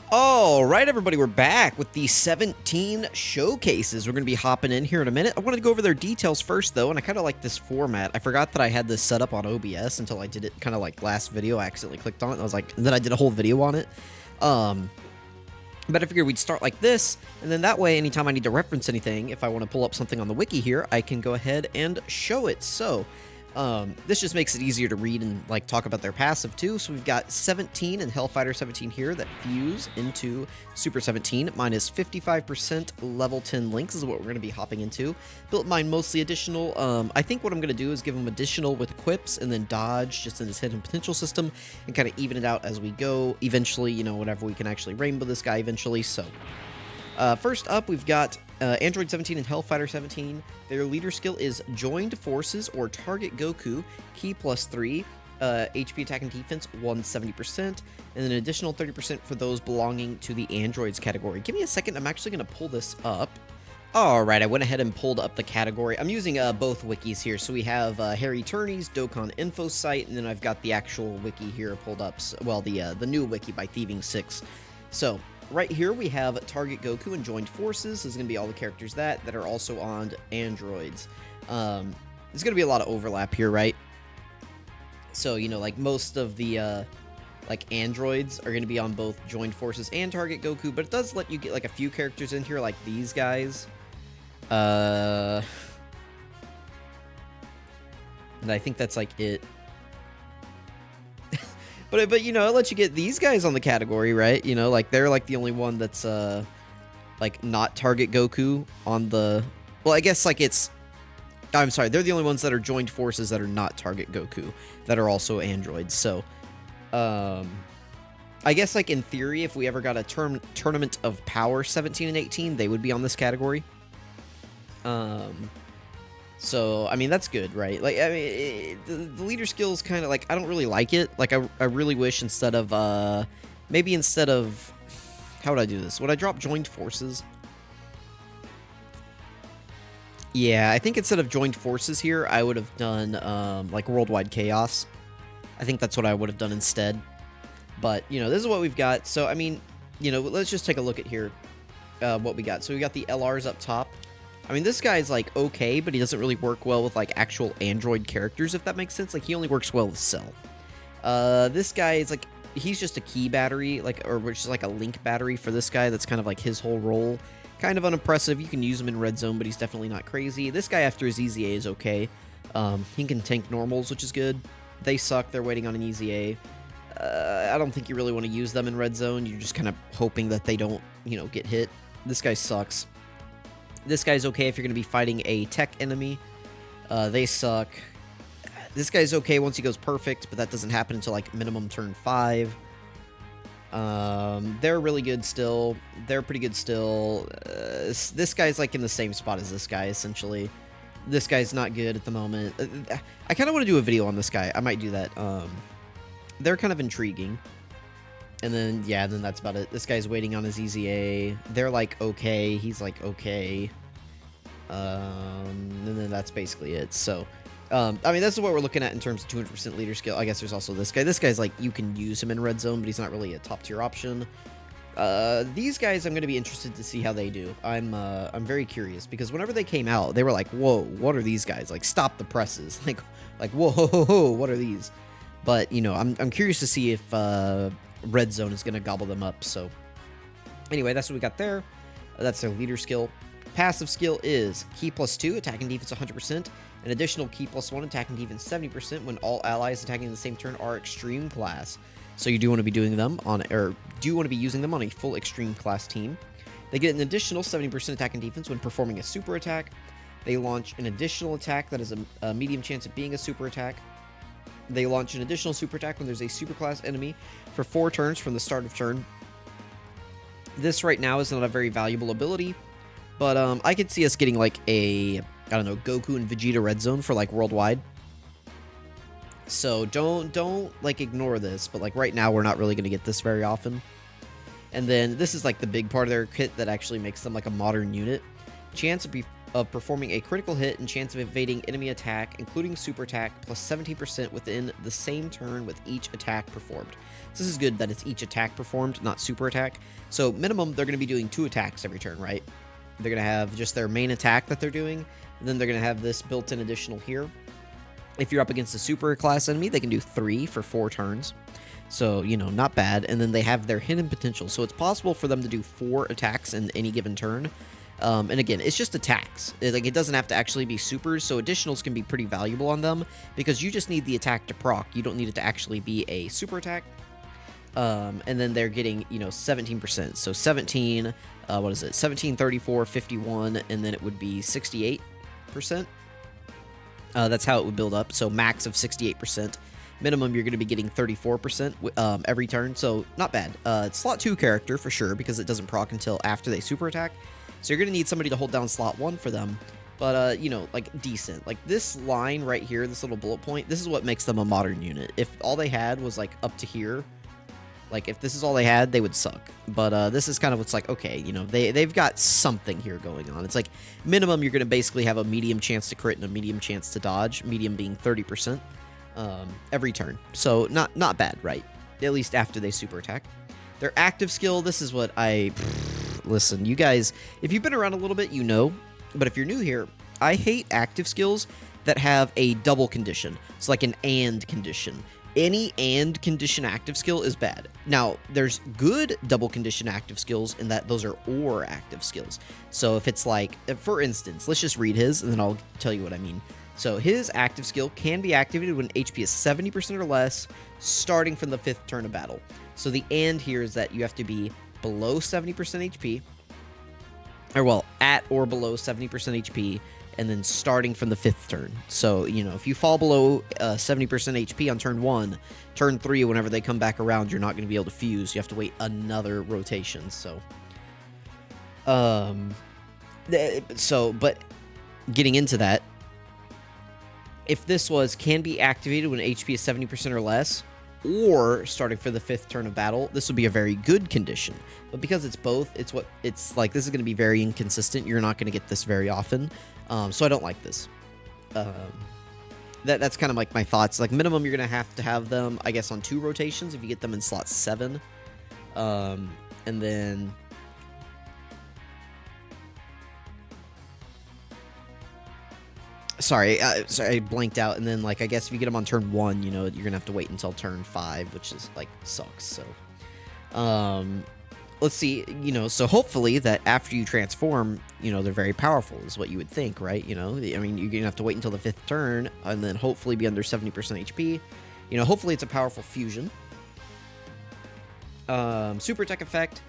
All right, everybody, we're back with the 17 showcases. We're going to be hopping in here in a minute. I wanted to go over their details first, though, and I kind of like this format. I forgot that I had this set up on OBS until I did it kind of like last video. I accidentally clicked on it, and I was like, and then I did a whole video on it. But I figured we'd start like this, and then that way, anytime I need to reference anything, if I want to pull up something on the wiki here, I can go ahead and show it. So, this just makes it easier to read and like talk about their passive too. So we've got 17 and Hellfighter 17 here that fuse into Super 17 minus 55% level 10 links is what we're going to be hopping into. Built mine mostly additional. I think what I'm going to do is give them additional with quips and then dodge just in his hidden potential system and kind of even it out as we go. Eventually, you know, whenever we can actually rainbow this guy eventually. So first up, we've got Android 17 and Hellfighter 17. Their leader skill is Joined Forces or Target Goku, Key +3, HP attack and defense 170%, and then an additional 30% for those belonging to the Androids category. Give me a second, I'm actually going to pull this up. Alright, I went ahead and pulled up the category. I'm using both wikis here. So we have Harry Turney's Dokkan info site, and then I've got the actual wiki here pulled up. Well, the new wiki by Thieving6. So right here we have Target Goku and Joined Forces. This is going to be all the characters that are also on Androids. There's going to be a lot of overlap here, right? So, you know, like most of the like Androids are going to be on both Joined Forces and Target Goku, but it does let you get like a few characters in here like these guys. And I think that's like it. But you know, it lets you get these guys on the category, right? You know, like they're like the only one that's like not Target Goku on the. Well, I guess like it's. I'm sorry, they're the only ones that are Joined Forces that are not Target Goku that are also androids. So, I guess like in theory, if we ever got a tournament of power 17 and 18, they would be on this category. So, I mean, that's good, right? Like, I mean, the leader skill is kind of, like, I don't really like it. Like, I really wish instead of, maybe instead of, how would I do this? Would I drop Joined Forces? Yeah, I think instead of Joined Forces here, I would have done, like, Worldwide Chaos. I think that's what I would have done instead. But, you know, this is what we've got. So, I mean, you know, let's just take a look at here, what we got. So, we got the LRs up top. I mean, this guy's, like, okay, but he doesn't really work well with, like, actual Android characters, if that makes sense. Like, he only works well with Cell. This guy is, like, he's just a key battery, like, or which is, like, a link battery for this guy. That's kind of, like, his whole role. Kind of unimpressive. You can use him in Red Zone, but he's definitely not crazy. This guy, after his EZA, is okay. He can tank normals, which is good. They suck. They're waiting on an EZA. I don't think you really want to use them in Red Zone. You're just kind of hoping that they don't, you know, get hit. This guy sucks. This guy's okay if you're going to be fighting a tech enemy. They suck. This guy's okay once he goes perfect, but that doesn't happen until, like, minimum turn 5. They're really good still. They're pretty good still. This guy's, like, in the same spot as this guy, essentially. This guy's not good at the moment. I kind of want to do a video on this guy. I might do that. They're kind of intriguing. And then, yeah, then that's about it. This guy's waiting on his EZA. They're, like, okay. He's, like, okay. And then that's basically it. So, I mean, this is what we're looking at in terms of 200% leader skill. I guess there's also this guy. This guy's, like, you can use him in Red Zone, but he's not really a top-tier option. These guys, I'm going to be interested to see how they do. I'm very curious, because whenever they came out, they were like, whoa, what are these guys? Like, stop the presses. Like, whoa, what are these? But, you know, I'm curious to see if, Red Zone is going to gobble them up. So anyway, that's what we got there. That's their leader skill. Passive skill is Key +2, attack and defense 100%, an additional Key +1, attack and defense 70% when all allies attacking in the same turn are extreme class. So you do want to be doing them on, or do want to be using them on a full extreme class team. They get an additional 70% attack and defense when performing a super attack. They launch an additional attack that is a medium chance of being a super attack. They launch an additional super attack when there's a superclass enemy for 4 turns from the start of turn. This right now is not a very valuable ability, but I could see us getting like a, I don't know, Goku and Vegeta Red Zone for like worldwide. So don't like ignore this, but like right now we're not really going to get this very often. And then this is like the big part of their kit that actually makes them like a modern unit. Chance of performing a critical hit and chance of evading enemy attack, including super attack, plus 17% within the same turn with each attack performed. So this is good that it's each attack performed, not super attack. So minimum, they're going to be doing 2 attacks every turn, right? They're going to have just their main attack that they're doing, and then they're going to have this built-in additional here. If you're up against a super class enemy, they can do 3 for 4 turns. So, you know, not bad. And then they have their hidden potential. So it's possible for them to do 4 attacks in any given turn. And again, it's just attacks. It doesn't have to actually be supers, so additionals can be pretty valuable on them because you just need the attack to proc. You don't need it to actually be a super attack. And then they're getting, you know, 17%. So 17, what is it? 17, 34, 51, and then it would be 68%. That's how it would build up. So max of 68%. Minimum, you're going to be getting 34% every turn, so not bad. It's slot 2 character for sure because it doesn't proc until after they super attack. So you're going to need somebody to hold down slot 1 for them. But, you know, like, decent. Like, this line right here, this little bullet point, this is what makes them a modern unit. If all they had was, like, up to here, like, if this is all they had, they would suck. But this is kind of what's like, okay, you know, they've got something here going on. It's like, minimum, you're going to basically have a medium chance to crit and a medium chance to dodge, medium being 30%. Every turn. So not bad, right? At least after they super attack. Their active skill, this is what listen, you guys, if you've been around a little bit, you know, but if you're new here, I hate active skills that have a double condition. It's like an and condition. Any and condition active skill is bad. Now, there's good double condition active skills in that those are or active skills. So if it's like, for instance, let's just read his and then I'll tell you what I mean. So his active skill can be activated when HP is 70% or less, starting from the 5th turn of battle. So the and here is that you have to be below 70% HP, or well, at or below 70% HP, and then starting from the 5th turn. So, you know, if you fall below 70% HP on turn 1, turn 3, whenever they come back around, you're not going to be able to fuse. You have to wait another rotation. So, but getting into that, if this was can be activated when HP is 70% or less, or starting for the 5th turn of battle, this would be a very good condition. But because it's both, it's like this is going to be very inconsistent. You're not going to get this very often. So I don't like this. That's kind of like my thoughts. Like minimum, you're going to have them, I guess, on 2 rotations if you get them in slot 7. And then Sorry, I blanked out, and then, like, I guess if you get them on turn 1, you know, you're gonna have to wait until turn 5, which is, like, sucks, so. Let's see, you know, so hopefully that after you transform, you know, they're very powerful, is what you would think, right? You know, I mean, you're gonna have to wait until the 5th turn, and then hopefully be under 70% HP. You know, hopefully it's a powerful fusion. Super attack effect.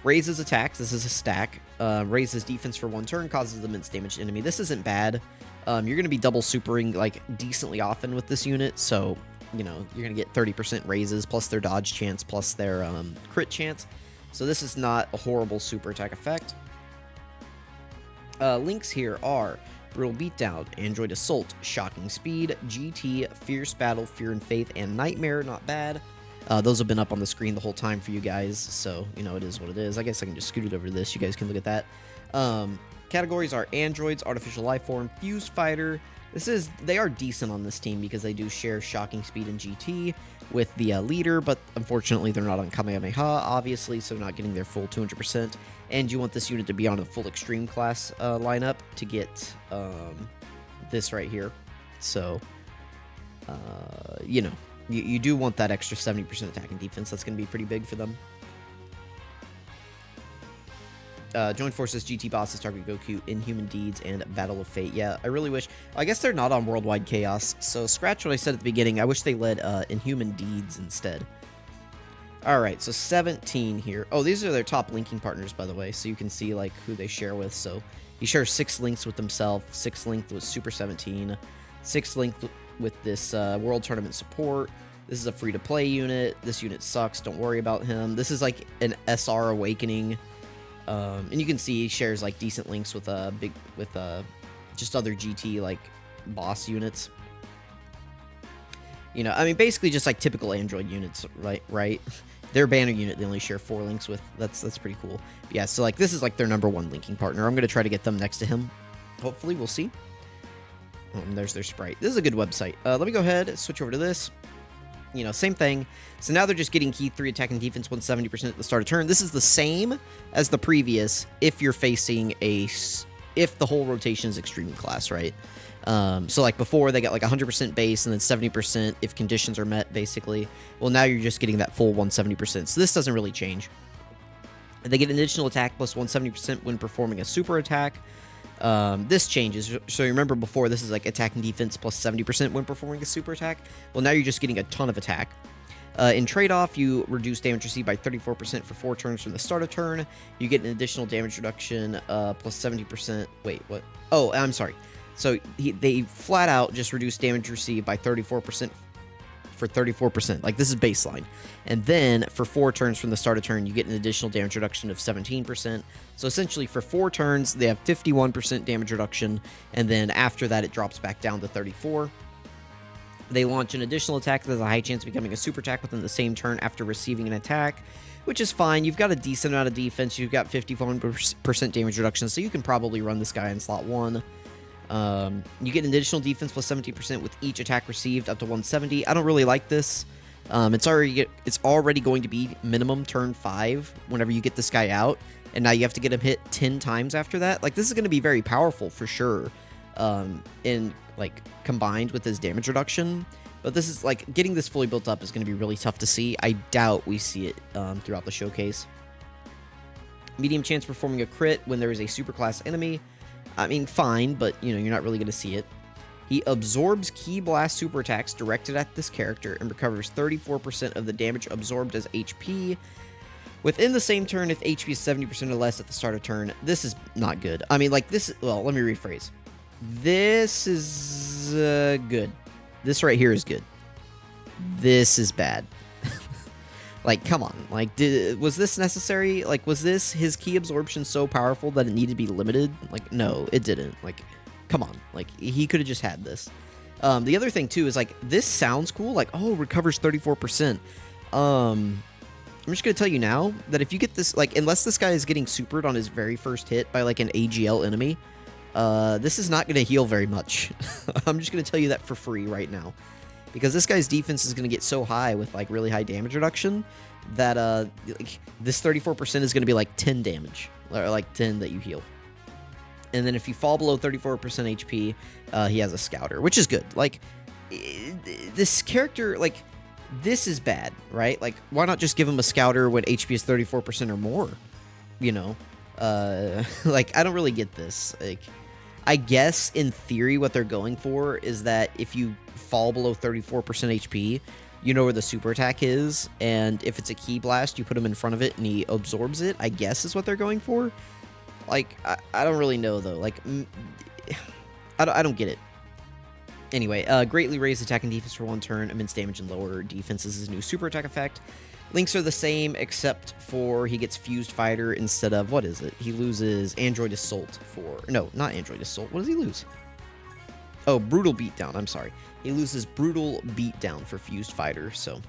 Raises attacks, this is a stack. Raises defense for 1 turn, causes immense damage to enemy. This isn't bad. You're going to be double supering, like, decently often with this unit, so, you know, you're going to get 30% raises, plus their dodge chance, plus their crit chance. So this is not a horrible super attack effect. Links here are Brutal Beatdown, Android Assault, Shocking Speed, GT, Fierce Battle, Fear and Faith, and Nightmare, not bad. Those have been up on the screen the whole time for you guys, so, you know, it is what it is. I guess I can just scoot it over to this. You guys can look at that. Categories are Androids, Artificial Lifeform, Fused Fighter. They are decent on this team because they do share Shocking Speed and GT with the leader, but unfortunately they're not on Kamehameha, obviously, so they're not getting their full 200%. And you want this unit to be on a full Extreme class lineup to get this right here. So, you know, you do want that extra 70% attack and defense. That's going to be pretty big for them. Joint Forces, GT Bosses, Target Goku, Inhuman Deeds, and Battle of Fate. Yeah, I really wish... I guess they're not on Worldwide Chaos, so scratch what I said at the beginning. I wish they led Inhuman Deeds instead. Alright, so 17 here. Oh, these are their top linking partners, by the way, so you can see, like, who they share with. So, he shares 6 links with himself, 6 linked with Super 17, 6 linked with this World Tournament support. This is a free-to-play unit. This unit sucks. Don't worry about him. This is, like, an SR Awakening... and you can see he shares like decent links with just other GT like boss units. You know, I mean, basically just like typical Android units, right? Their banner unit they only share 4 links with. That's pretty cool. But yeah, so like this is like their #1 linking partner. I'm gonna try to get them next to him. Hopefully, we'll see. Oh, and there's their sprite. This is a good website. Let me go ahead, switch over to this. You know, same thing. So now they're just getting key 3 attack and defense 170% at the start of turn. This is the same as the previous if you're facing if the whole rotation is extreme class, right? So like before, they got like 100% base and then 70% if conditions are met, basically. Well, now you're just getting that full 170%. So this doesn't really change. They get an additional attack plus 170% when performing a super attack. This changes. So remember before, this is like attack and defense plus 70% when performing a super attack. Well, now you're just getting a ton of attack. In trade-off, you reduce damage received by 34% for 4 turns from the start of turn. You get an additional damage reduction plus 70%. Wait, what? Oh, I'm sorry. So they flat out just reduce damage received by 34% for 34%. Like, this is baseline. And then for 4 turns from the start of turn, you get an additional damage reduction of 17%. So essentially for 4 turns, they have 51% damage reduction, and then after that, it drops back down to 34. They launch an additional attack that has a high chance of becoming a super attack within the same turn after receiving an attack, which is fine. You've got a decent amount of defense. You've got 51% damage reduction, so you can probably run this guy in slot 1. You get an additional defense plus 70% with each attack received up to 170. I don't really like this. It's already going to be minimum turn 5 whenever you get this guy out, and now you have to get him hit 10 times after that. Like, this is going to be very powerful for sure, in like combined with his damage reduction. But this is like getting this fully built up is going to be really tough to see. I doubt we see it throughout the showcase. Medium chance performing a crit when there is a superclass enemy. I mean, fine, but, you know, you're not really going to see it. He absorbs Ki Blast super attacks directed at this character and recovers 34% of the damage absorbed as HP within the same turn if HP is 70% or less at the start of turn. This is not good. I mean, like, this... Well, let me rephrase. This is good. This right here is good. This is bad. Like, come on. Like, was this necessary? Like, was this his key absorption so powerful that it needed to be limited? Like, no, it didn't. Like, come on. Like, he could have just had this. The other thing, too, is, like, this sounds cool. Like, oh, recovers 34%. I'm just going to tell you now that if you get this, like, unless this guy is getting supered on his very first hit by, like, an AGL enemy, this is not going to heal very much. I'm just going to tell you that for free right now. Because this guy's defense is going to get so high with, like, really high damage reduction that like, this 34% is going to be, like, 10 damage. Or, like, 10 that you heal. And then if you fall below 34% HP, he has a Scouter, which is good. Like, this character, like, this is bad, right? Like, why not just give him a Scouter when HP is 34% or more? You know? Like, I don't really get this. Like, I guess, in theory, what they're going for is that if you fall below 34% HP, you know where the super attack is, and if it's a Ki Blast, you put him in front of it and he absorbs it, I guess is what they're going for. Like, I don't really know, though. Like, I don't get it. Anyway, greatly raised attack and defense for 1 turn, immense damage and lower defense is his new super attack effect. Links are the same, except for he gets Fused Fighter instead of, what is it? He loses Android Assault for... No, not Android Assault. What does he lose? Oh, Brutal Beatdown. I'm sorry. He loses Brutal Beatdown for Fused Fighter, so...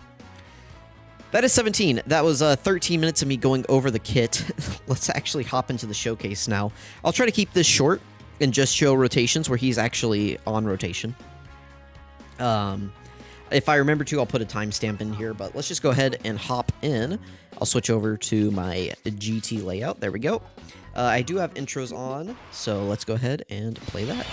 That is 17. That was 13 minutes of me going over the kit. Let's actually hop into the showcase now. I'll try to keep this short and just show rotations where he's actually on rotation. If I remember to, I'll put a timestamp in here, but let's just go ahead and hop in. I'll switch over to my GT layout. There we go. I do have intros on, so let's go ahead and play that.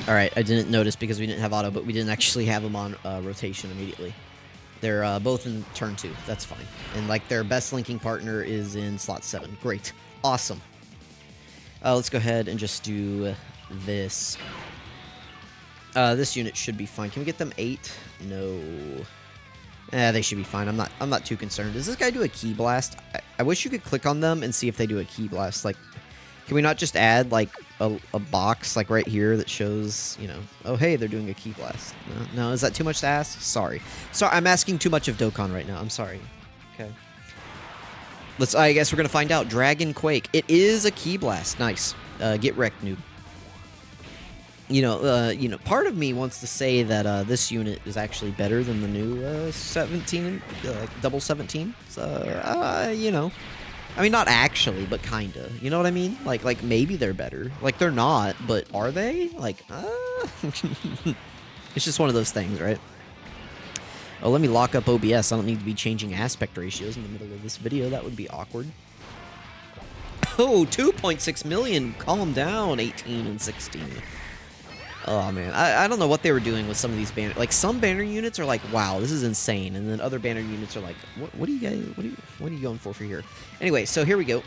All right, I didn't notice because we didn't have auto, but we didn't actually have them on rotation immediately. They're both in turn 2. That's fine. And, like, their best linking partner is in slot 7. Great. Awesome. Let's go ahead and just do this. This unit should be fine. Can we get them 8? No. They should be fine. I'm not too concerned. Does this guy do a Ki Blast? I wish you could click on them and see if they do a Ki Blast. Like, can we not just add, like, a box, like, right here that shows, you know, oh, hey, they're doing a Ki Blast? No, is that too much to ask? Sorry. Sorry, I'm asking too much of Dokkan right now. I'm sorry. Okay. I guess we're going to find out. Dragon Quake. It is a Ki Blast. Nice. Get wrecked, noob. You know, part of me wants to say that this unit is actually better than the new 17, double 17. So, you know, I mean, not actually, but kinda. You know what I mean? Like maybe they're better. Like, they're not, but are they? Like, It's just one of those things, right? Oh, let me lock up OBS. I don't need to be changing aspect ratios in the middle of this video. That would be awkward. Oh, 2.6 million. Calm down, 18 and 16. Oh, man. I don't know what they were doing with some of these banner... Like, some banner units are like, wow, this is insane. And then other banner units are like, what are you guys... What are you going for here? Anyway, so here we go.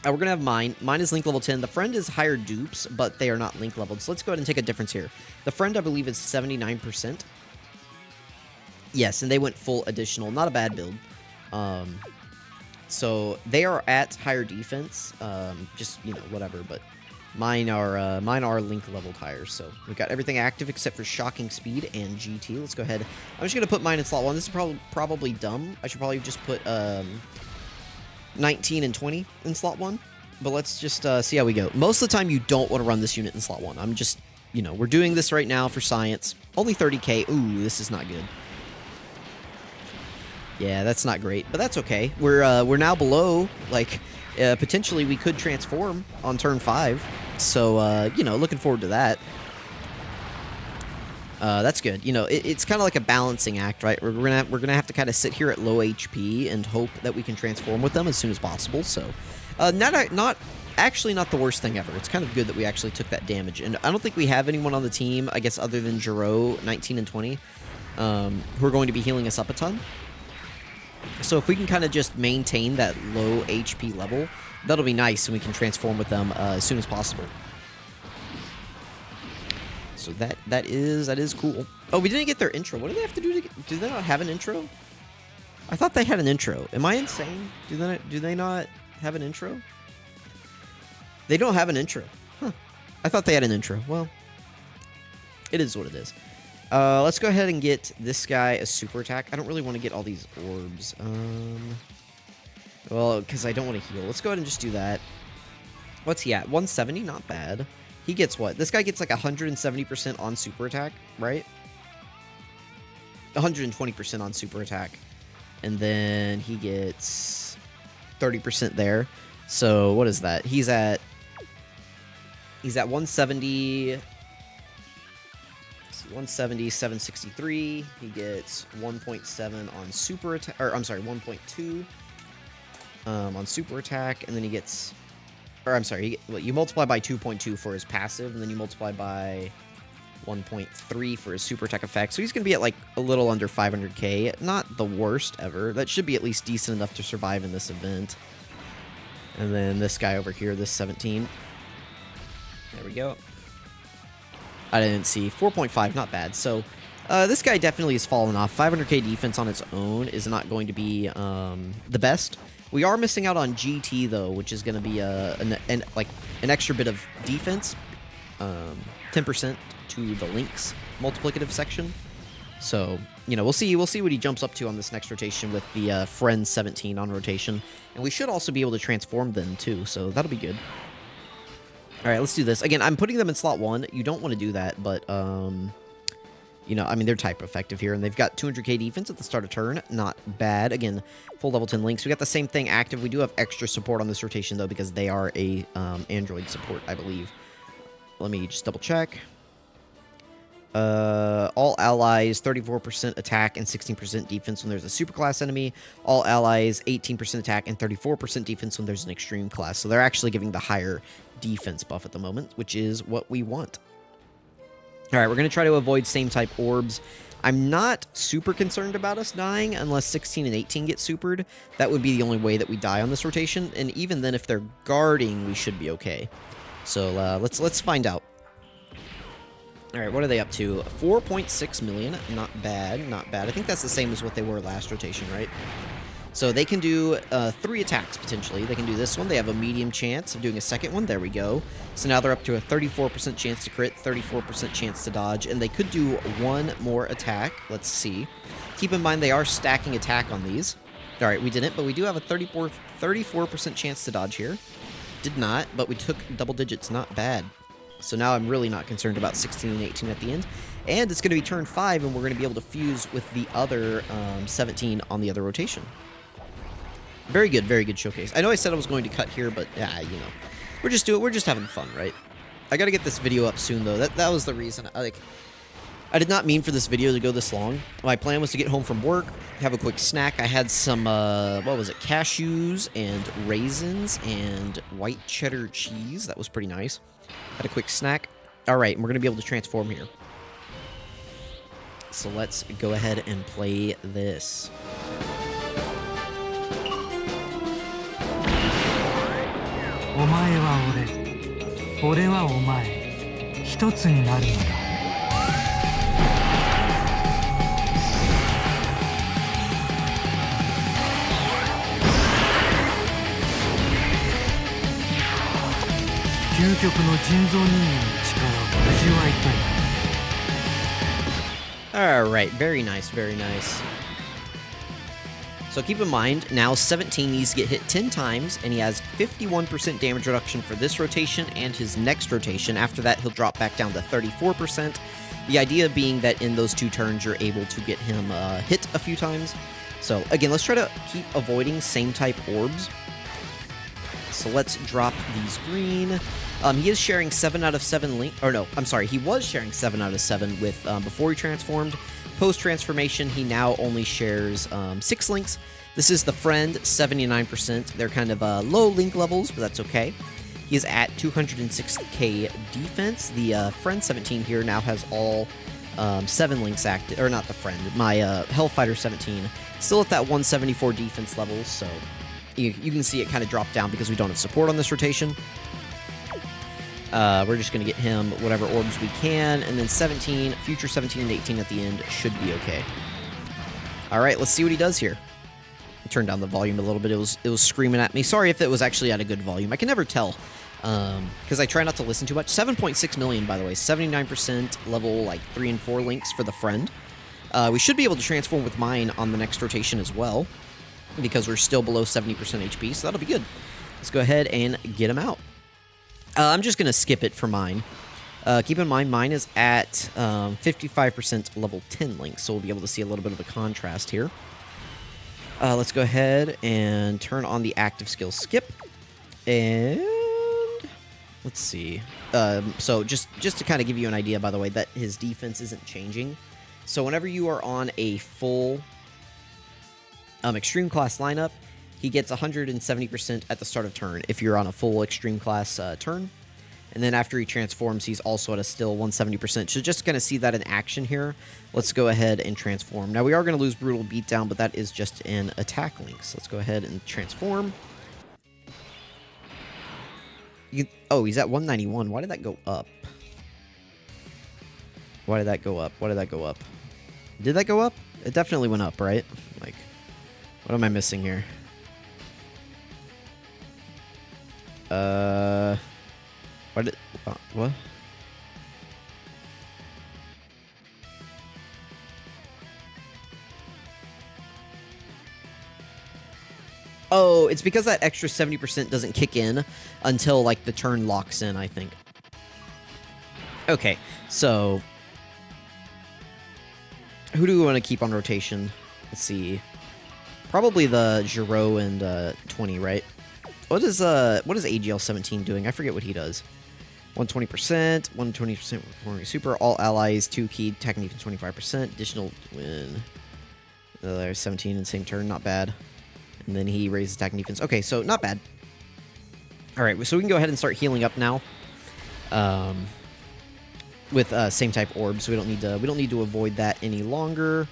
We're going to have mine. Mine is link level 10. The friend is higher dupes, but they are not link leveled. So let's go ahead and take a difference here. The friend, I believe, is 79%. Yes, and they went full additional. Not a bad build. So they are at higher defense. Just, you know, whatever. But mine are link leveled higher. So we've got everything active except for shocking speed and GT. Let's go ahead. I'm just going to put mine in slot 1. This is probably dumb. I should probably just put 19 and 20 in slot 1. But let's just see how we go. Most of the time, you don't want to run this unit in slot 1. I'm just, you know, we're doing this right now for science. Only 30k. Ooh, this is not good. Yeah, that's not great, but that's okay. We're now below, like, potentially we could transform on turn 5. So, you know, looking forward to that. That's good. You know, it's kind of like a balancing act, right? We're gonna have to kind of sit here at low HP and hope that we can transform with them as soon as possible. So, actually not the worst thing ever. It's kind of good that we actually took that damage. And I don't think we have anyone on the team, I guess, other than Jiro, 19 and 20, who are going to be healing us up a ton. So if we can kind of just maintain that low HP level, that'll be nice, and we can transform with them as soon as possible. So that is cool. Oh, we didn't get their intro. What do they have to do to get... Do they not have an intro? I thought they had an intro. Am I insane? Do they not have an intro? They don't have an intro. Huh. I thought they had an intro. Well, it is what it is. Let's go ahead and get this guy a super attack. I don't really want to get all these orbs. Well, because I don't want to heal. Let's go ahead and just do that. What's he at? 170? Not bad. He gets what? This guy gets like 170% on super attack, right? 120% on super attack. And then he gets 30% there. So what is that? He's at 170... 170, 763. He gets 1.7 on super attack, or I'm sorry, 1.2 on super attack, and then he gets, or I'm sorry, you multiply by 2.2 for his passive, and then you multiply by 1.3 for his super attack effect. So he's going to be at like a little under 500k. Not the worst ever. That should be at least decent enough to survive in this event. And then this guy over here, this 17. There we go. I didn't see. 4.5, not bad. So, this guy definitely has fallen off. 500k defense on its own is not going to be the best. We are missing out on GT, though, which is going to be an extra bit of defense. 10% to the links multiplicative section. So, you know, we'll see what he jumps up to on this next rotation with the Friend 17 on rotation. And we should also be able to transform them, too, so that'll be good. All right, let's do this. Again, I'm putting them in slot 1. You don't want to do that, but, you know, I mean, they're type effective here, and they've got 200k defense at the start of turn. Not bad. Again, full level 10 links. We got the same thing active. We do have extra support on this rotation, though, because they are a Android support, I believe. Let me just double check. All allies, 34% attack and 16% defense when there's a superclass enemy. All allies, 18% attack and 34% defense when there's an extreme class. So they're actually giving the higher defense buff at the moment, which is what we want. All right, we're going to try to avoid same type orbs. I'm not super concerned about us dying unless 16 and 18 get supered. That would be the only way that we die on this rotation. And even then, if they're guarding, we should be okay. So let's find out. All right, what are they up to? 4.6 million. Not bad, not bad. I think that's the same as what they were last rotation, right? So they can do 3 attacks, potentially. They can do this one. They have a medium chance of doing a second one. There we go. So now they're up to a 34% chance to crit, 34% chance to dodge, and they could do 1 more attack. Let's see. Keep in mind they are stacking attack on these. All right, we didn't, but we do have a 34% chance to dodge here. Did not, but we took double digits. Not bad. So now I'm really not concerned about 16 and 18 at the end. And it's going to be turn 5, and we're going to be able to fuse with the other 17 on the other rotation. Very good showcase. I know I said I was going to cut here, but yeah, you know, we're just having fun, right? I gotta get this video up soon, though. That was the reason. I did not mean for this video to go this long. My plan was to get home from work, have a quick snack. I had some, what was it, cashews and raisins and white cheddar cheese. That was pretty nice. Had a quick snack. All right, and we're going to be able to transform here. So let's go ahead and play this. Alright, very nice, very nice. So keep in mind, now 17 needs to get hit 10 times, and he has 51% damage reduction for this rotation and his next rotation. After that, he'll drop back down to 34%. The idea being that in those 2 turns, you're able to get him hit a few times. So again, let's try to keep avoiding same type orbs. So let's drop these green. He is sharing 7 out of 7 link, or no, I'm sorry, he was sharing 7 out of 7 with before he transformed. Post-transformation, he now only shares 6 links. This is the Friend, 79%. They're kind of low link levels, but that's okay. He is at 206k defense. The Friend 17 here now has all 7 links active, or not the Friend, my Hellfighter 17. Still at that 174 defense level, so you can see it kind of drop down because we don't have support on this rotation. We're just going to get him whatever orbs we can, and then 17, future 17 and 18 at the end should be okay. Alright, let's see what he does here. Turn down the volume a little bit. It was screaming at me. Sorry if it was actually at a good volume. I can never tell, because I try not to listen too much. 7.6 million, by the way. 79% level, like, 3 and 4 links for the Friend. We should be able to transform with mine on the next rotation as well, because we're still below 70% HP, so that'll be good. Let's go ahead and get him out. I'm just going to skip it for mine. Keep in mind, mine is at 55% level 10 links, so we'll be able to see a little bit of a contrast here. Let's go ahead and turn on the active skill skip. And let's see. So just to kind of give you an idea, by the way, that his defense isn't changing. So whenever you are on a full extreme class lineup, he gets 170% at the start of turn if you're on a full extreme class turn. And then after he transforms, he's also at a still 170%. So just going to see that in action here. Let's go ahead and transform. Now we are going to lose Brutal Beatdown, but that is just an attack link. So let's go ahead and transform. Oh, he's at 191. Why did that go up? Why did that go up? Why did that go up? Did that go up? It definitely went up, right? Like, what am I missing here? What? Oh, it's because that extra 70% doesn't kick in until, like, the turn locks in, I think. Okay, so who do we want to keep on rotation? Let's see. Probably the Giro and 20, right? What is AGL 17 doing? I forget what he does. 120%, 120% performing super, all allies, 2 key, attack and defense 25%, additional win. There's 17 in the same turn, not bad. And then he raises attack and defense. Okay, so not bad. Alright, so we can go ahead and start healing up now. With same type orbs, so we don't need to avoid that any longer.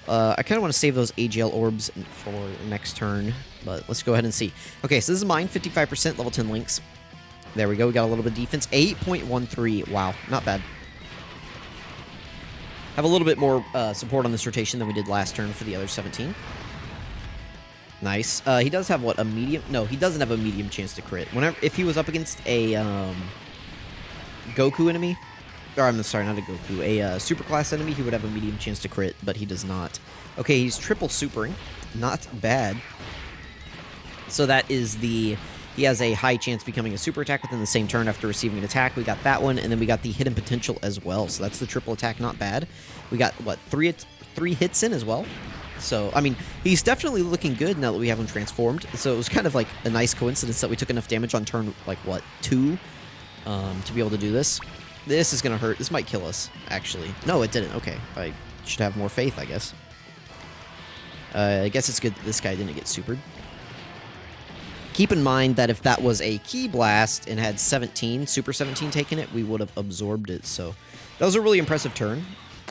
I kind of want to save those AGL orbs for next turn, but let's go ahead and see. Okay, so this is mine, 55% level 10 links. There we go, we got a little bit of defense. 8.13, wow, not bad. Have a little bit more support on this rotation than we did last turn for the other 17. Nice. He does have, what, a medium? No, he doesn't have a medium chance to crit. If he was up against a Goku enemy, or I'm sorry, not a Goku, a superclass enemy, he would have a medium chance to crit, but he does not. Okay, he's triple supering. Not bad. So that is the... He has a high chance becoming a super attack within the same turn after receiving an attack. We got that one, and then we got the hidden potential as well. So that's the triple attack, not bad. We got, what, three hits in as well? So, I mean, he's definitely looking good now that we have him transformed. So it was kind of like a nice coincidence that we took enough damage on turn, like, what, 2? To be able to do this. This is going to hurt. This might kill us, actually. No, it didn't. Okay. I should have more faith, I guess. I guess it's good that this guy didn't get supered. Keep in mind that if that was a Ki Blast and had 17, Super 17 taken it, we would have absorbed it. So that was a really impressive turn.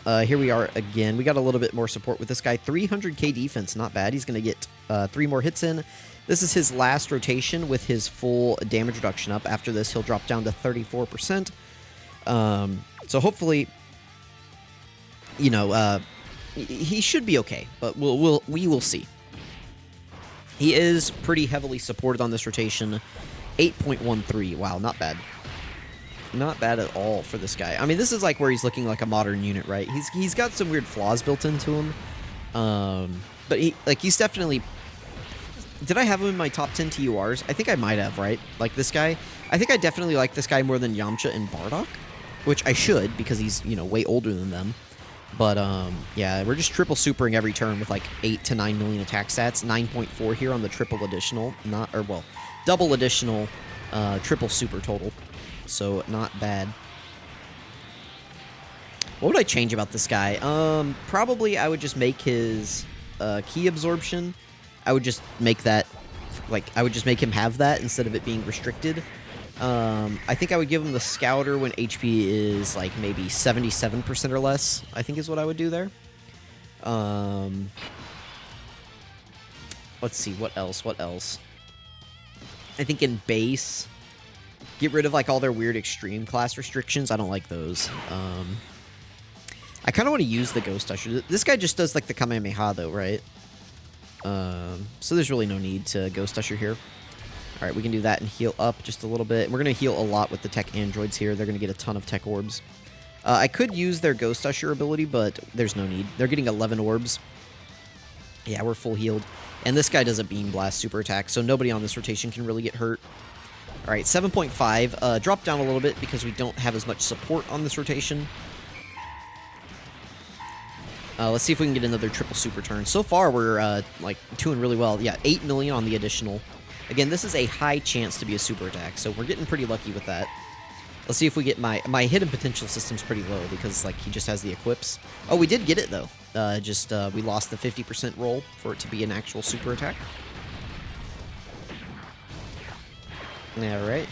Here we are again. We got a little bit more support with this guy. 300k defense, not bad. He's going to get 3 more hits in. This is his last rotation with his full damage reduction up. After this, he'll drop down to 34%. So hopefully, you know, he should be okay, but we will see. He is pretty heavily supported on this rotation. 8.13. Wow, not bad. Not bad at all for this guy. I mean, this is like where he's looking like a modern unit, right? He's got some weird flaws built into him. But he's definitely... Did I have him in my top 10 TURs? I think I might have, right? Like this guy. I think I definitely like this guy more than Yamcha and Bardock, which I should because he's, you know, way older than them. But, yeah, we're just triple supering every turn with like 8 to 9 million attack stats. 9.4 here on the triple additional. Double additional, triple super total. So, not bad. What would I change about this guy? Probably I would just make his Ki absorption. I would just make that, like, I would just make him have that instead of it being restricted. I think I would give him the Scouter when HP is, like, maybe 77% or less, I think is what I would do there. Let's see, what else? I think in base, get rid of, like, all their weird extreme class restrictions. I don't like those. I kind of want to use the Ghost Usher. This guy just does, like, the Kamehameha, though, right? So there's really no need to Ghost Usher here. Alright, we can do that and heal up just a little bit. We're going to heal a lot with the Tech Androids here. They're going to get a ton of Tech Orbs. I could use their Ghost Usher ability, but there's no need. They're getting 11 Orbs. Yeah, we're full healed. And this guy does a Beam Blast super attack, so nobody on this rotation can really get hurt. Alright, 7.5. Drop down a little bit because we don't have as much support on this rotation. Let's see if we can get another triple super turn. So far, we're, like, doing really well. Yeah, 8 million on the additional. Again, this is a high chance to be a super attack, so we're getting pretty lucky with that. Let's see if we get my hidden potential system's pretty low because, like, he just has the equips. Oh, we did get it, though. We lost the 50% roll for it to be an actual super attack. Alright.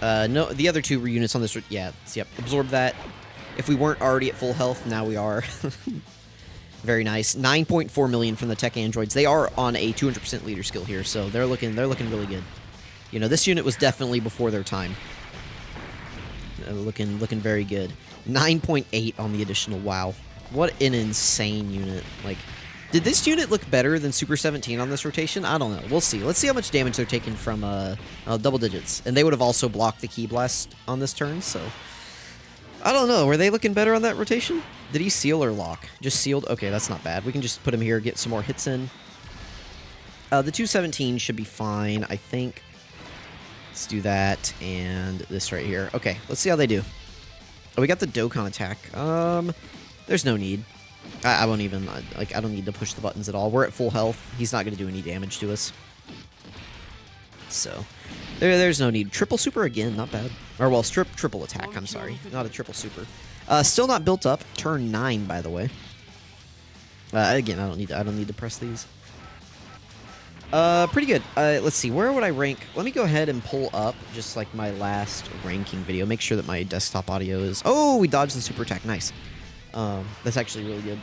No, the other 2 units on this... Yeah, yep, absorb that. If we weren't already at full health, now we are. Very nice. 9.4 million from the Tech Androids. They are on a 200% leader skill here, so they're looking really good. You know, this unit was definitely before their time. Looking very good. 9.8 on the additional. Wow. What an insane unit. Like, did this unit look better than Super 17 on this rotation? I don't know. We'll see. Let's see how much damage they're taking from double digits. And they would have also blocked the Ki Blast on this turn, so... I don't know. Were they looking better on that rotation? Did he seal or lock? Just sealed? Okay, that's not bad. We can just put him here, get some more hits in. The 217 should be fine, I think. Let's do that, and this right here. Okay, let's see how they do. Oh, we got the Dokkan attack. There's no need. I won't even, like, I don't need to push the buttons at all. We're at full health. He's not going to do any damage to us. So... There's no need. Triple super again, not bad. Or, well, triple attack, I'm sorry. Not a triple super. Still not built up. Turn 9, by the way. Again, I don't need to press these. Pretty good. Let's see, where would I rank? Let me go ahead and pull up just like my last ranking video. Make sure that my desktop audio is... Oh, we dodged the super attack. Nice. That's actually really good.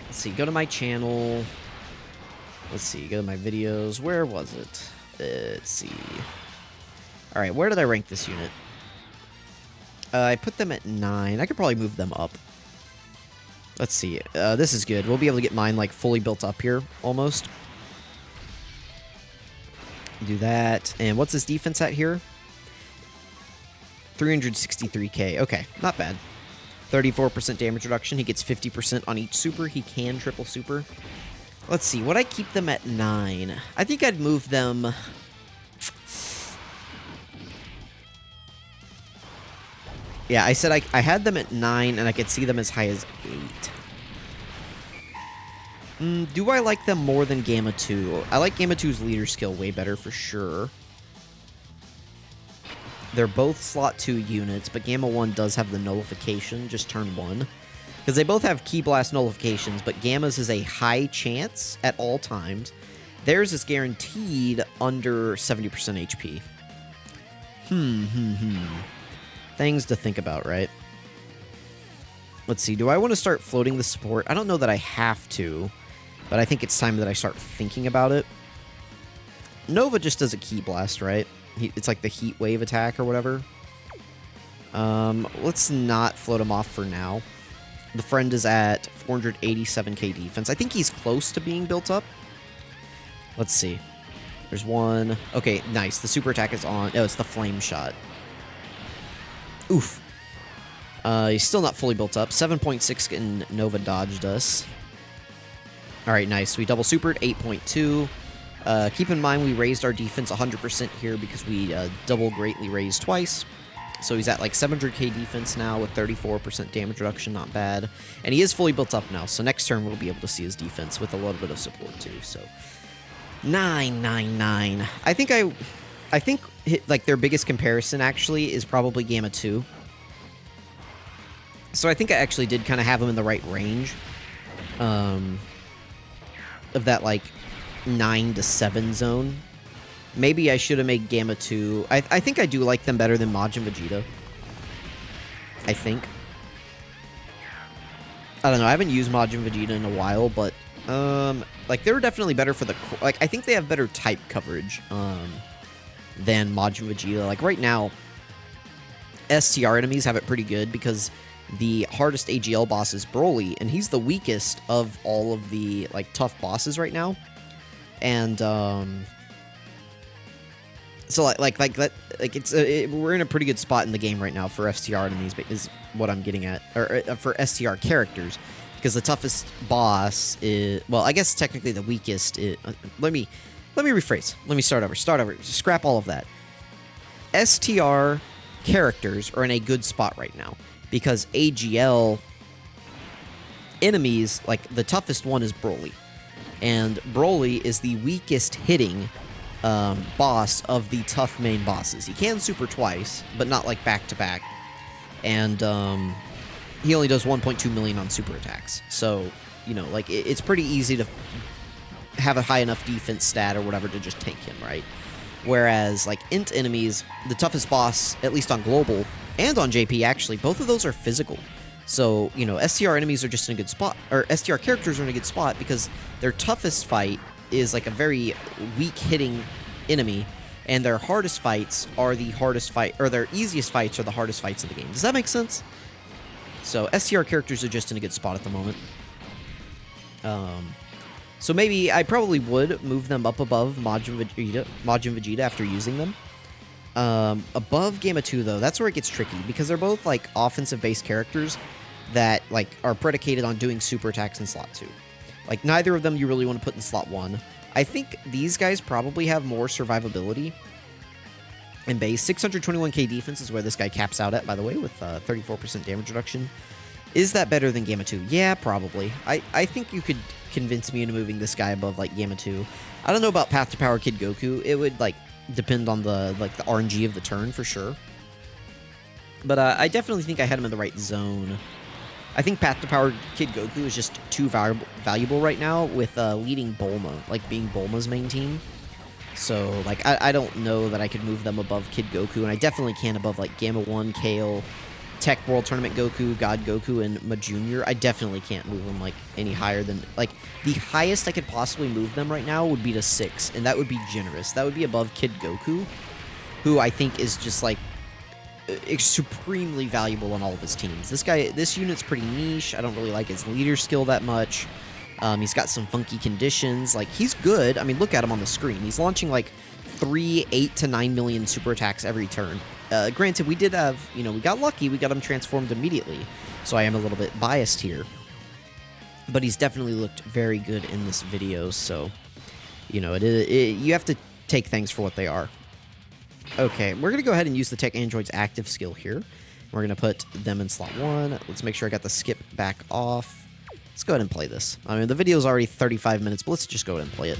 Let's see, go to my channel. Let's see, go to my videos. Where was it? Let's see. Alright, where did I rank this unit? I put them at 9. I could probably move them up. Let's see. This is good. We'll be able to get mine, like, fully built up here, almost. Do that. And what's his defense at here? 363k. Okay, not bad. 34% damage reduction. He gets 50% on each super. He can triple super. Let's see, would I keep them at 9? I think I'd move them... Yeah, I said I had them at 9, and I could see them as high as 8. Do I like them more than Gamma 2? I like Gamma 2's leader skill way better for sure. They're both slot 2 units, but Gamma 1 does have the nullification, just turn 1. Because they both have Ki Blast nullifications, but Gamma's is a high chance at all times. Theirs is guaranteed under 70% HP. Things to think about, right? Let's see, do I want to start floating the support? I don't know that I have to, but I think it's time that I start thinking about it. Nova just does a Ki Blast, right? It's like the Heat Wave attack or whatever. Let's not float him off for now. The friend is at 487k defense. I think he's close to being built up. Let's see. There's one. Okay, nice. The super attack is on. Oh, it's the flame shot. Oof. He's still not fully built up. 7.6 and Nova dodged us. Alright, nice. We double supered. 8.2. Keep in mind we raised our defense 100% here because we double greatly raised twice. So he's at like 700k defense now with 34% damage reduction, not bad. And he is fully built up now, so next turn we'll be able to see his defense with a little bit of support too. So 999. I think like their biggest comparison actually is probably Gamma 2. So I think I actually did kind of have him in the right range of that like 9 to 7 zone. Maybe I should have made Gamma 2. I think I do like them better than Majin Vegeta. I think. I don't know. I haven't used Majin Vegeta in a while, but like they're definitely better for the like. I think they have better type coverage than Majin Vegeta. Like right now, STR enemies have it pretty good because the hardest AGL boss is Broly, and he's the weakest of all of the like tough bosses right now. And so we're in a pretty good spot in the game right now for STR enemies, is what I'm getting at, or for STR characters, because the toughest boss is, well, I guess technically the weakest is, let me rephrase. Let me start over. Scrap all of that. STR characters are in a good spot right now because AGL enemies, like the toughest one is Broly, and Broly is the weakest hitting boss of the tough main bosses. He can super twice, but not like back to back. And he only does 1.2 million on super attacks. So, you know, like it's pretty easy to have a high enough defense stat or whatever to just tank him, right? Whereas like int enemies, the toughest boss, at least on global and on JP actually, both of those are physical. So, you know, STR enemies are just in a good spot, or STR characters are in a good spot because their toughest fight is like a very weak hitting enemy, and their hardest fights are the hardest fight, or their easiest fights are the hardest fights in the game. Does that make sense? So STR characters are just in a good spot at the moment. So maybe I probably would move them up above Majin Vegeta after using them. Above Gamma 2 though, that's where it gets tricky because they're both like offensive based characters that like are predicated on doing super attacks in slot 2. Like, neither of them you really want to put in slot 1. I think these guys probably have more survivability in base. 621k defense is where this guy caps out at, by the way, with 34% damage reduction. Is that better than Gamma 2? Yeah, probably. I think you could convince me into moving this guy above, like, Gamma 2. I don't know about Path to Power Kid Goku. It would, like, depend on the RNG of the turn, for sure. But I definitely think I had him in the right zone. I think Path to Power Kid Goku is just too valuable right now with leading Bulma, like being Bulma's main team. So, like, I don't know that I could move them above Kid Goku, and I definitely can above, like, Gamma 1, Kale, Tech World Tournament Goku, God Goku, and Ma Jr. I definitely can't move them, like, any higher than, like, the highest I could possibly move them right now would be to 6, and that would be generous. That would be above Kid Goku, who I think is just, like, supremely valuable on all of his teams. This unit's pretty niche. I don't really like his leader skill that much. He's got some funky conditions. Like, he's good. I mean, look at him on the screen. He's launching, like, 8 to 9 million super attacks every turn. Granted, we did have, you know, we got lucky. We got him transformed immediately. So I am a little bit biased here. But he's definitely looked very good in this video. So, you know, you have to take things for what they are. Okay, we're going to go ahead and use the Tech Android's active skill here. We're going to put them in slot 1. Let's make sure I got the skip back off. let's go ahead and play this. I mean, the video is already 35 minutes, but let's just go ahead and play it.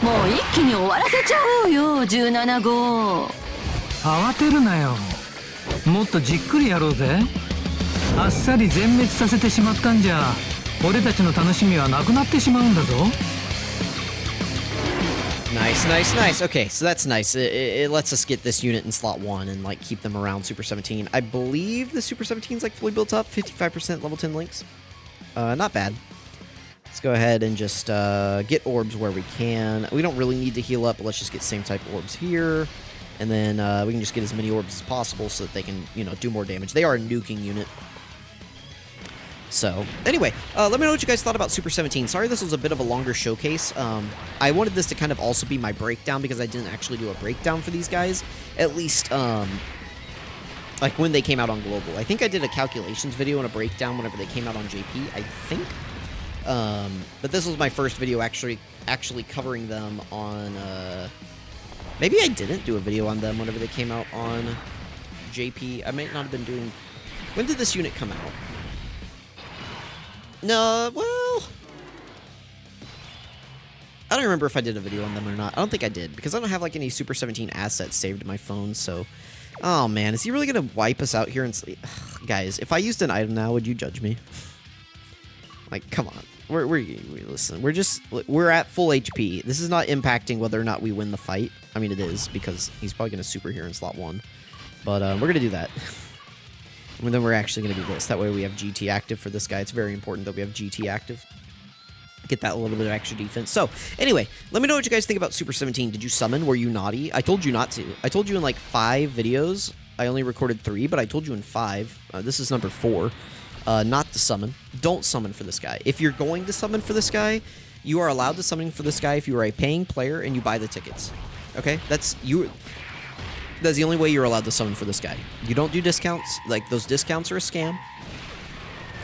もう一気に終わらせちゃおうよ、17号。慌てるなよ。もっとじっくりやろうぜ。あっさり全滅させてしまったんじゃ、俺たちの楽しみはなくなってしまうんだぞ。Nice, nice, nice. Okay, so that's nice. It lets us get this unit in slot 1 and, like, keep them around Super 17. I believe the Super 17 is, like, fully built up. 55% level 10 links. Not bad. Let's go ahead and just get orbs where we can. We don't really need to heal up, but let's just get same type of orbs here. And then we can just get as many orbs as possible so that they can, you know, do more damage. They are a nuking unit. So, anyway, let me know what you guys thought about Super 17. Sorry this was a bit of a longer showcase. I wanted this to kind of also be my breakdown because I didn't actually do a breakdown for these guys. At least, like, when they came out on Global. I think I did a calculations video and a breakdown whenever they came out on JP, I think. But this was my first video actually covering them on, maybe I didn't do a video on them whenever they came out on JP. I might not have been doing... When did this unit come out? No, well... I don't remember if I did a video on them or not. I don't think I did, because I don't have, like, any Super 17 assets saved in my phone, so... Oh, man, is he really gonna wipe us out here and... Ugh, guys, if I used an item now, would you judge me? Like, come on. Listen, we're at full HP. This is not impacting whether or not we win the fight. I mean, it is, because he's probably gonna super here in slot 1. But, we're gonna do that. And then we're actually going to do this. That way we have GT active for this guy. It's very important that we have GT active. Get that little bit of extra defense. So, anyway, let me know what you guys think about Super 17. Did you summon? Were you naughty? I told you not to. I told you in like 5 videos. I only recorded 3, but I told you in 5. This is number 4. Not to summon. Don't summon for this guy. If you're going to summon for this guy, you are allowed to summon for this guy if you are a paying player and you buy the tickets. Okay? That's the only way you're allowed to summon for this guy. You don't do discounts. Like, those discounts are a scam.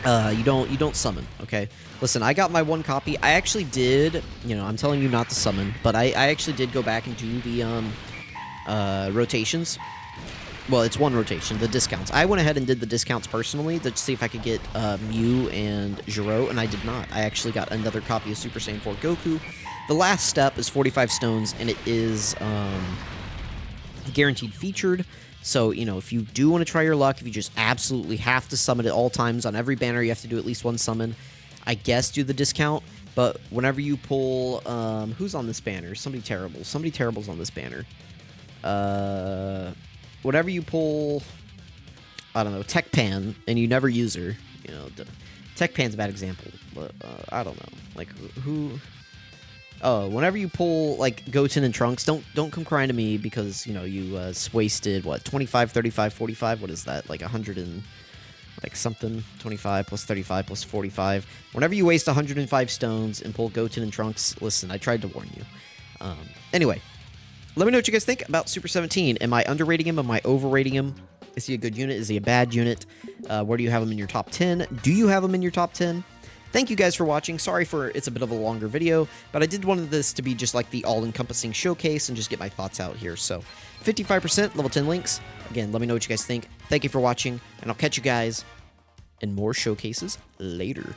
You don't summon, okay? Listen, I got my 1 copy. I actually did, you know, I'm telling you not to summon, but I actually did go back and do the rotations. Well, it's 1 rotation, the discounts. I went ahead and did the discounts personally to see if I could get Mew and Giro, and I did not. I actually got another copy of Super Saiyan 4 Goku. The last step is 45 stones, and it is guaranteed featured. So, you know, if you do want to try your luck, if you just absolutely have to summon at all times, on every banner you have to do at least 1 summon, I guess do the discount. But whenever you pull, who's on this banner? Somebody terrible. Somebody terrible's on this banner. Whenever you pull, I don't know, Tech Pan, and you never use her, you know, Tech Pan's a bad example, but I don't know, like, who... Oh, whenever you pull, like, Goten and Trunks, don't come crying to me because, you know, you wasted, what, 25, 35, 45? What is that? Like, 100 and, like, something? 25 plus 35 plus 45. Whenever you waste 105 stones and pull Goten and Trunks, listen, I tried to warn you. Anyway, let me know what you guys think about Super 17. Am I underrating him? Am I overrating him? Is he a good unit? Is he a bad unit? Where do you have him in your top 10? Do you have him in your top 10? Thank you guys for watching. Sorry for it's a bit of a longer video, but I did want this to be just like the all-encompassing showcase and just get my thoughts out here. So, 55% level 10 links. Again, let me know what you guys think. Thank you for watching, and I'll catch you guys in more showcases later.